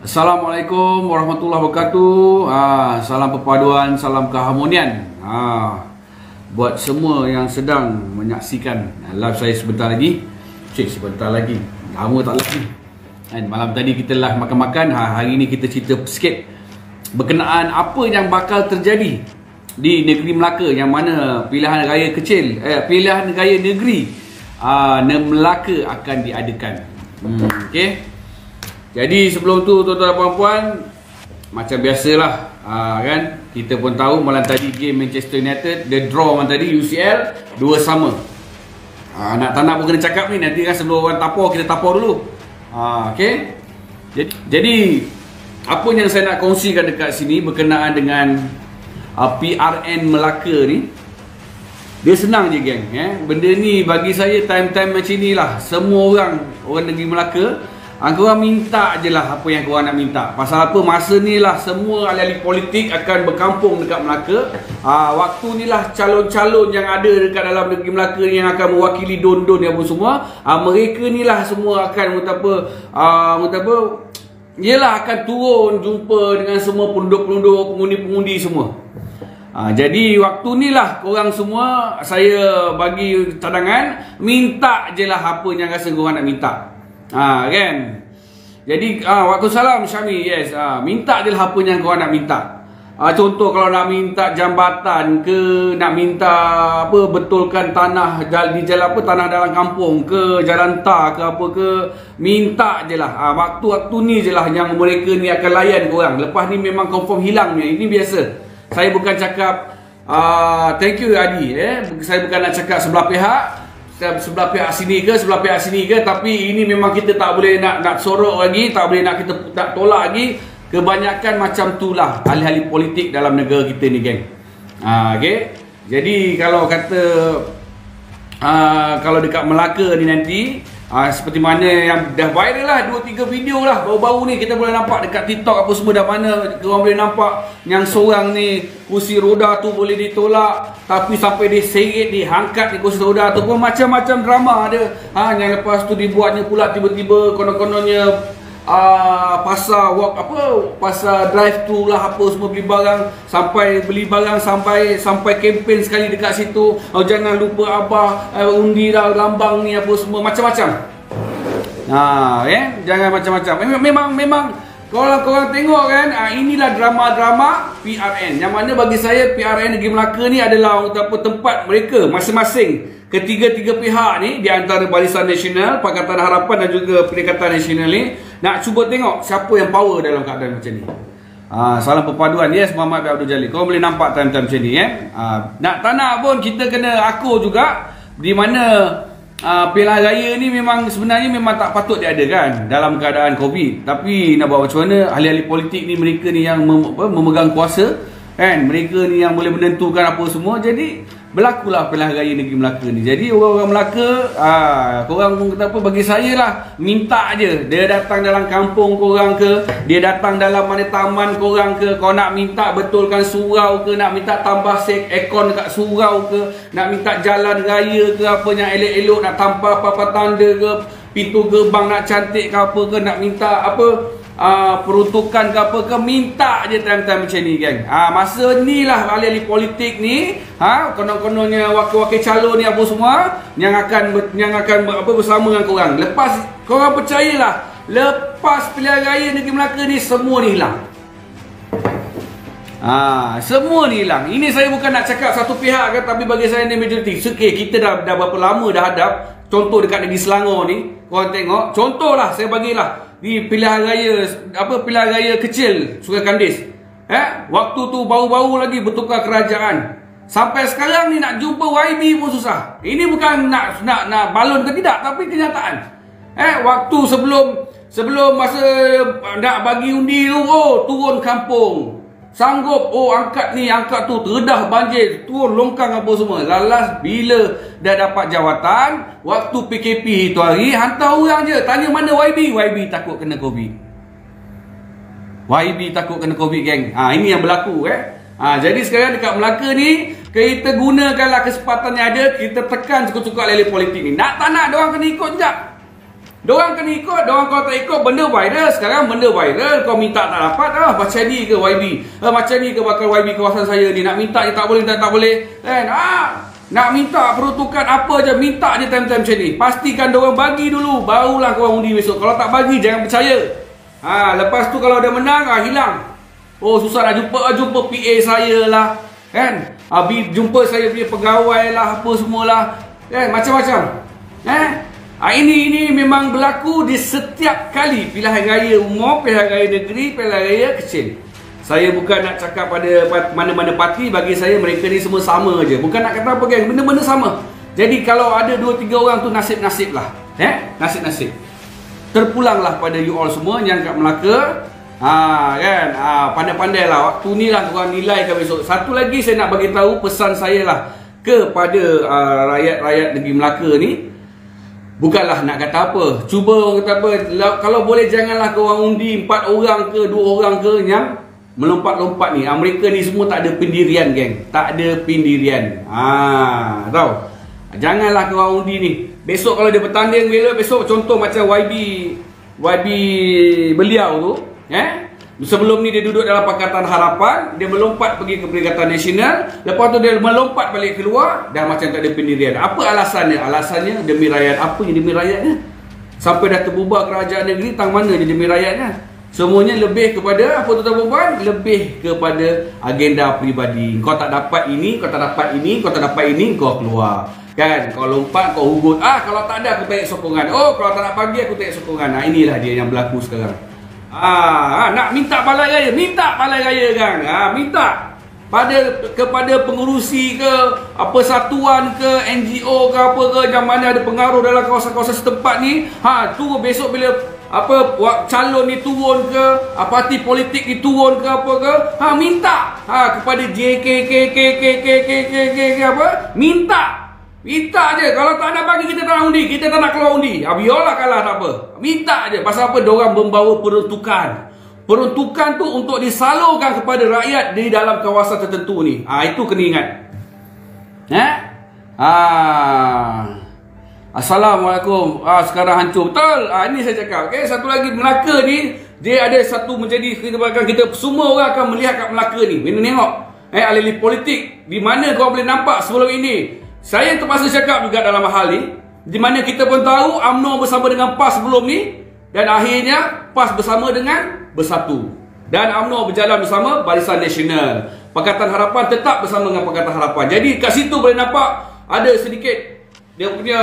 Assalamualaikum warahmatullahi wabarakatuh. Salam perpaduan, salam keharmonian. Buat semua yang sedang menyaksikan live saya sebentar lagi. Sebentar lagi. Lama tak lagi. Malam tadi kita live makan-makan. Hari ni kita cerita sikit berkenaan apa yang bakal terjadi di negeri Melaka, yang mana pilihan raya kecil, pilihan raya negeri Melaka akan diadakan. Okey. Jadi sebelum tu tuan-tuan dan puan-puan, macam biasalah, kan, kita pun tahu malam tadi game Manchester United, the draw malam tadi UCL 2-2. Nak tak nak pun kena cakap ni, nanti kan sebelum orang tapau, kita tapau dulu. Okey. Jadi apa yang saya nak kongsikan dekat sini berkenaan dengan PRN Melaka ni, dia senang je geng, benda ni bagi saya time-time macam ni lah. Semua orang negeri Melaka, korang minta je lah apa yang korang nak minta. Pasal apa? Masa ni lah semua ahli-ahli politik akan berkampung dekat Melaka. Waktu ni lah calon-calon yang ada dekat dalam negeri Melaka yang akan mewakili don-don yang pun semua, mereka ni lah semua akan yelah akan turun jumpa dengan semua penduduk-penduduk, pengundi-pengundi semua. Jadi waktu ni lah korang semua, saya bagi cadangan, minta je lah apa yang rasa korang nak minta. Kan? Jadi waktu salam Syami, yes, minta je lah apa yang korang nak minta. Contoh kalau nak minta jambatan ke, nak minta apa, betulkan tanah di jalan apa, tanah dalam kampung ke, jalan tar ke apa ke, minta je lah. Waktu-waktu ni je lah yang mereka ni akan layan korang. Lepas ni memang confirm hilang ni. Ini biasa. Saya bukan cakap thank you Adi, saya bukan nak cakap sebelah pihak sini ke, sebelah pihak sini ke, tapi ini memang kita tak boleh nak sorok lagi, tak boleh nak kita tak tolak lagi. Kebanyakan macam tu lah ahli-ahli politik dalam negara kita ni geng. Okay? Jadi kalau kata kalau dekat Melaka ni nanti, seperti mana yang dah viral lah, 2-3 video lah baru-baru ni kita boleh nampak dekat TikTok apa semua, dah mana korang boleh nampak yang seorang ni kursi roda tu boleh ditolak, tapi sampai dia seret, diangkat di kursi roda tu pun, macam-macam drama ada. Yang lepas tu dibuatnya pula tiba-tiba konon-kononnya pasar drive tu lah, apa semua beli barang, sampai kempen sekali dekat situ, jangan lupa abah undi dah lambang ni apa semua, macam-macam. Jangan macam-macam. Memang kalau korang tengok kan, inilah drama-drama PRN, yang mana bagi saya PRN negeri Melaka ni adalah tempat mereka masing-masing, ketiga-tiga pihak ni, di antara Barisan Nasional, Pakatan Harapan dan juga Perikatan Nasional ni, nak cuba tengok siapa yang power dalam keadaan macam ni. Salam perpaduan, yes, Muhammad bin Abdul Jalil. Kau boleh nampak time-time macam ni, nak tak nak pun kita kena akur juga, di mana pilihan raya ni sebenarnya memang tak patut diadakan dalam keadaan COVID. Tapi nak buat macam mana, ahli-ahli politik ni, mereka ni yang memegang kuasa, kan, mereka ni yang boleh menentukan apa semua. Jadi berlakulah pilihan raya negeri Melaka ni. Jadi orang-orang Melaka, korang pun kata apa, bagi saya lah, minta je. Dia datang dalam kampung korang ke, dia datang dalam mana taman korang ke, kau nak minta betulkan surau ke, nak minta tambah aircon dekat surau ke, nak minta jalan raya ke, apa yang elok-elok, nak tambah apa-apa tanda ke, pintu gerbang nak cantik ke apa ke, nak minta apa, peruntukan ke apa ke, minta je time-time macam ni geng. Masa ni lah ahli-ahli politik ni, konon-kononnya wakil-wakil calon ni apa semua, yang akan bersama dengan korang. Lepas, korang percayalah, lepas pilihan raya negeri Melaka ni, semua ni hilang. Semua ni hilang. Ini saya bukan nak cakap satu pihak kan, tapi bagi saya ni majoriti. Kita dah berapa lama dah hadap. Contoh dekat negeri Selangor ni, korang tengok, contohlah saya bagilah di pilihan raya kecil Sungai Kandis. Waktu tu baru-baru lagi bertukar kerajaan. Sampai sekarang ni nak jumpa YB pun susah. Ini bukan nak balon ke tidak, tapi kenyataan. Waktu sebelum masa nak bagi undi tu, turun kampung, sanggup, angkat ni, angkat tu, terdedah banjir, turun longkang apa semua. Lalas bila dah dapat jawatan, waktu PKP itu hari, hantar orang je, tanya mana YB. YB takut kena COVID. YB takut kena COVID geng. Ini yang berlaku. Jadi sekarang dekat Melaka ni, kita gunakanlah kesempatan yang ada, kita tekan cukup-cukup ahli politik ni. Nak tak nak, diorang kena ikut sekejap. Diorang kena ikut, diorang kalau tak ikut benda viral. Sekarang benda viral, kau minta tak dapat macam ni ke YB, macam ni ke bakal YB kawasan saya ni, nak minta je tak boleh, tak boleh kan. Nak minta peruntukan apa je, minta je time-time macam ni. Pastikan diorang bagi dulu, barulah korang undi besok. Kalau tak bagi, jangan percaya. Lepas tu kalau dia menang, hilang. Oh susah nak jumpa PA saya lah kan, jumpa saya punya pegawai lah, apa semualah kan, macam-macam. Ini memang berlaku di setiap kali pilihan raya umum, pilihan raya negeri, pilihan raya kecil. Saya bukan nak cakap pada mana-mana parti, bagi saya mereka ni semua sama je. Bukan nak kata apa geng, benda-benda sama. Jadi kalau ada 2-3 orang tu nasib-nasib lah. Nasib-nasib. Terpulanglah pada you all semua yang kat Melaka. Kan, pandai-pandai lah. Waktu ni lah korang nilaikan besok. Satu lagi saya nak bagi tahu pesan saya lah kepada rakyat-rakyat negeri Melaka ni. Bukanlah nak kata apa, cuba orang kata apa, kalau boleh janganlah korang undi 4 orang ke 2 orang ke yang melompat-lompat ni. Mereka ni semua tak ada pendirian geng, tak ada pendirian. Tahu? Janganlah korang undi ni. Besok kalau dia bertanding besok contoh macam YB beliau tu, sebelum ni dia duduk dalam Pakatan Harapan, dia melompat pergi ke Perikatan Nasional, lepas tu dia melompat balik keluar, dah macam tak ada pendirian. Apa alasannya? Alasannya demi rakyat. Apa yang demi rakyatnya? Sampai dah terbubar kerajaan negeri, tang mana je demi rakyatnya? Semuanya lebih kepada apa tuan-tuan puan? Lebih kepada agenda peribadi. Kau tak dapat ini, kau tak dapat ini, kau tak dapat ini, kau keluar. Kan? Kau lompat, kau hugut. Kalau tak ada aku tarik sokongan. Kalau tak nak bagi aku tarik sokongan. Inilah dia yang berlaku sekarang. Nak minta balai raya kan, minta kepada pengurusi ke persatuan ke NGO ke apa ke yang mana ada pengaruh dalam kawasan-kawasan setempat ni, tu besok bila calon ni turun ke, parti politik ni turun ke apa ke, minta kepada JKKKKKKK minta je. Kalau tak nak bagi, kita tak nak undi, kita tak nak keluar undi. Biarlah kalah tak apa. Minta je. Pasal apa? Diorang membawa peruntukan. Peruntukan tu untuk disalurkan kepada rakyat di dalam kawasan tertentu ni. Itu kena ingat. Assalamualaikum. Sekarang hancur. Betul. Ini saya cakap. Okay? Satu lagi, Melaka ni, dia ada satu menjadi, kita semua orang akan melihat kat Melaka ni. Mana tengok. Alih-alih politik. Di mana kau boleh nampak sebelum ini. Saya terpaksa cakap juga dalam hal ni, di mana kita pun tahu UMNO bersama dengan PAS sebelum ni, dan akhirnya PAS bersama dengan Bersatu, dan UMNO berjalan bersama Barisan Nasional. Pakatan Harapan tetap bersama dengan Pakatan Harapan. Jadi kat situ boleh nampak ada sedikit dia punya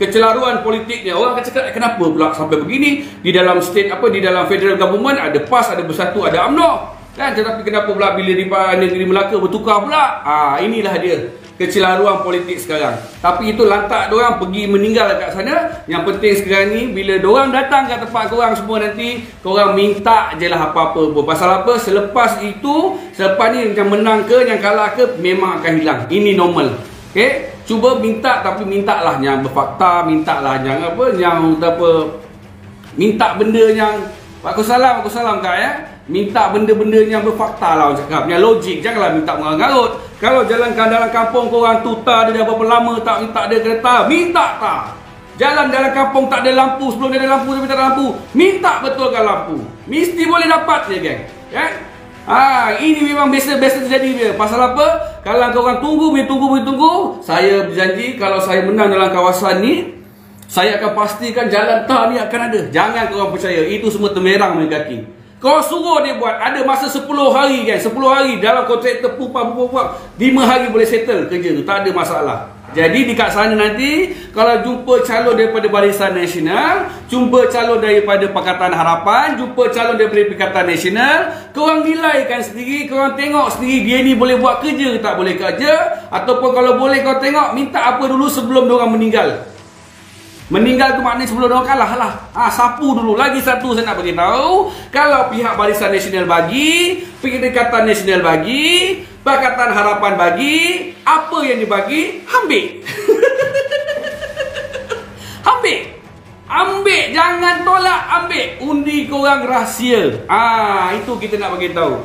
kecelaruan politik dia. Orang akan cakap kenapa pula sampai begini, di dalam state di dalam federal government ada PAS, ada Bersatu, ada UMNO kan, tetapi kenapa pula bila di negeri Melaka bertukar pula? Inilah dia kecelaruan politik sekarang. Tapi itu lantak diorang pergi meninggal kat sana. Yang penting sekarang ni, bila diorang datang kat tempat korang semua nanti, korang minta je lah apa-apa. Pasal apa? Selepas itu, selepas ni yang menang ke, yang kalah ke, memang akan hilang. Ini normal. Okay? Cuba minta, tapi minta lah yang berfakta, minta lah yang minta benda yang Waalaikumsalam kak minta benda-benda yang berfakta lah orang cakap, yang logik. Janganlah minta mengarut. Kalau jalan dalam kampung korang tuta dia dah berapa lama tak minta ada kereta, minta tak. Jalan dalam kampung tak ada lampu, sebelum dia ada lampu tapi tak ada lampu, minta betulkan lampu. Mesti boleh dapat je geng. Kan? Ini memang biasa terjadi dia. Pasal apa? Kalau korang tunggu, saya berjanji kalau saya menang dalam kawasan ni, saya akan pastikan jalan tar ni akan ada. Jangan korang percaya, itu semua temerang main kaki. Kau suruh dia buat, ada masa 10 hari kan, 10 hari dalam kontraktor pupang 5 hari boleh settle kerja tu, tak ada masalah. Jadi di kat sana nanti, kalau jumpa calon daripada Barisan Nasional, jumpa calon daripada Pakatan Harapan, jumpa calon daripada Perikatan Nasional, korang nilaikan sendiri, korang tengok sendiri dia ni boleh buat kerja ke tak boleh kerja, ataupun kalau boleh kau tengok minta apa dulu sebelum diorang meninggal. Meninggal tu maknanya sebelum diorang kalah lah. Sapu dulu. Lagi satu saya nak beritahu, kalau pihak Barisan Nasional bagi, Perikatan Nasional bagi, Pakatan Harapan bagi, apa yang dibagi, ambil. Ambil, jangan tolak, ambil. Undi korang rahsia. Itu kita nak bagi tahu.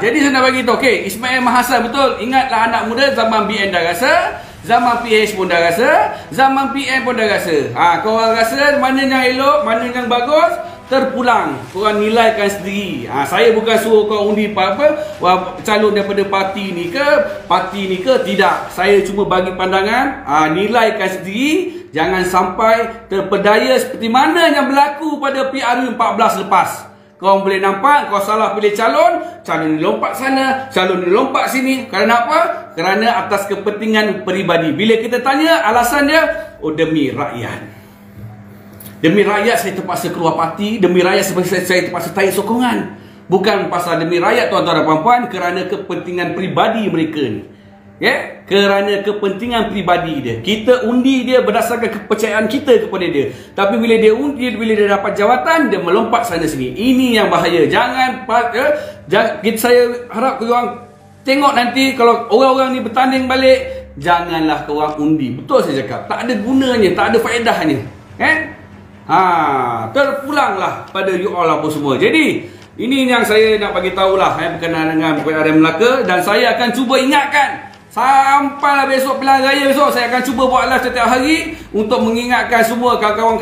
Jadi saya nak bagi tahu, okey, Ismail Mahasan betul. Ingatlah anak muda zaman BN dah rasa. zaman PH pun dah rasa, zaman PM pun dah rasa. Korang rasa mana yang elok, mana yang bagus, terpulang. Korang nilaikan sendiri. Saya bukan suruh korang undi apa calon daripada parti ni ke, tidak. Saya cuma bagi pandangan, nilaikan sendiri. Jangan sampai terpedaya seperti mana yang berlaku pada PRU 14 lepas. Korang boleh nampak, kau salah pilih calon ni lompat sana, calon ni lompat sini. Kerana apa? Kerana atas kepentingan peribadi. Bila kita tanya, alasan dia, demi rakyat. Demi rakyat saya terpaksa keluar parti, demi rakyat saya terpaksa tarik sokongan. Bukan pasal demi rakyat, tuan-tuan dan puan-puan, kerana kepentingan peribadi mereka ni. Kerana kepentingan peribadi dia. Kita undi dia berdasarkan kepercayaan kita kepada dia. Tapi bila dia undi, bila dia dapat jawatan, dia melompat sana sini. Ini yang bahaya. Jangan saya harap korang tengok nanti kalau orang-orang ni bertanding balik, janganlah korang undi. Betul saya cakap. Tak ada gunanya, tak ada faedahnya. Terpulanglah pada you all apa semua. Jadi ini yang saya nak bagi tahulah berkenaan dengan PRN Melaka, dan saya akan cuba ingatkan sampailah besok pilihan raya besok. Saya akan cuba buat live setiap hari untuk mengingatkan semua kawan-kawan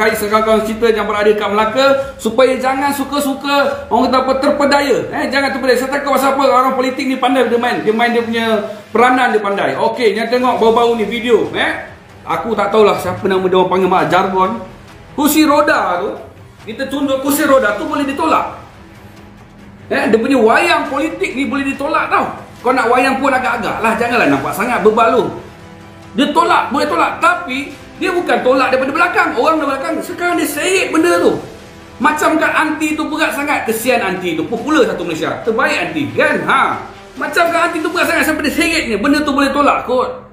kita yang berada kat Melaka, supaya jangan suka-suka orang kata apa terpedaya. Jangan terpedaya. Saya takut pasal apa, orang politik ni pandai dia main dia punya peranan, dia pandai. Okey, yang tengok baru-baru ni video, aku tak tahulah siapa nama dia orang panggil mak jargon. Kursi roda tu, kita tunjuk kursi roda tu boleh ditolak. Dia punya wayang politik ni boleh ditolak tau. Kau nak wayang pun agak-agak lah, janganlah nampak sangat berbalung. Dia tolak, boleh tolak. Tapi dia bukan tolak daripada belakang. Orang dari belakang sekarang dia seret benda tu. Macam kat anti tu berat sangat. Kesian anti tu, popular satu Malaysia. Terbaik anti kan. Macam kat anti tu berat sangat sampai dia seret ni. Benda tu boleh tolak kot.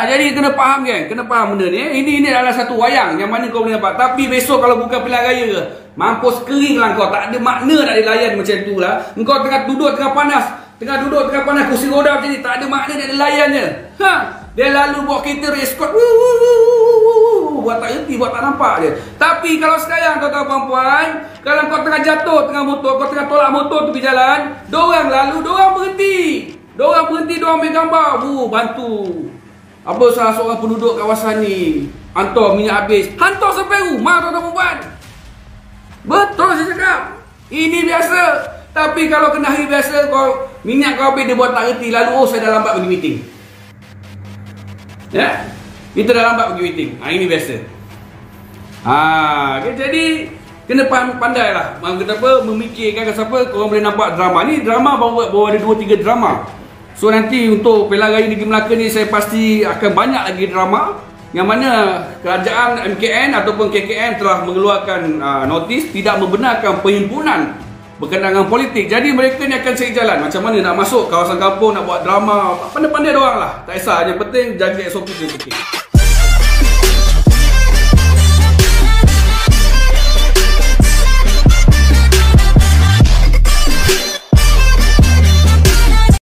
Jadi kena faham kan, kena faham benda ni. Ini adalah satu wayang yang mana kau boleh nampak. Tapi besok kalau bukan pilihan raya ke, mampus kering lah kau. Tak ada makna nak dilayan macam tu lah. Engkau tengah duduk tengah panas kursi roda macam ni, tak ada makna nak dilayannya. Dia lalu bawa kereta reskot, buat tak erti, buat tak nampak je. Tapi kalau sekarang tuan-tuan puan-puan, kalau kau tengah jatuh tengah motor, kau tengah tolak motor tu pergi jalan, dorang lalu, dorang berhenti, dorang ambil gambar, bantu apa salah seorang penduduk kawasan ni hantar minyak habis, hantar sampai rumah tuan-tuan puan. Betul saya cakap, ini biasa. Tapi kalau kena hari biasa, kau minyak kau habis, dia buat tak reti, lalu saya dah lambat pergi meeting. Kita dah lambat pergi meeting. Ini biasa. Jadi kena pandai lah, memikirkan siapa. Korang boleh nampak drama ni, drama baru ada 2-3 drama. So nanti untuk pilihan raya Negeri Melaka ni, saya pasti akan banyak lagi drama, yang mana kerajaan MKN ataupun KKN telah mengeluarkan notis tidak membenarkan perhimpunan berkenaan dengan politik. Jadi mereka ni akan cari jalan macam mana nak masuk kawasan kampung, nak buat drama. Pandai-pandai diorang lah, tak kisah. Yang penting jaga SOP tu.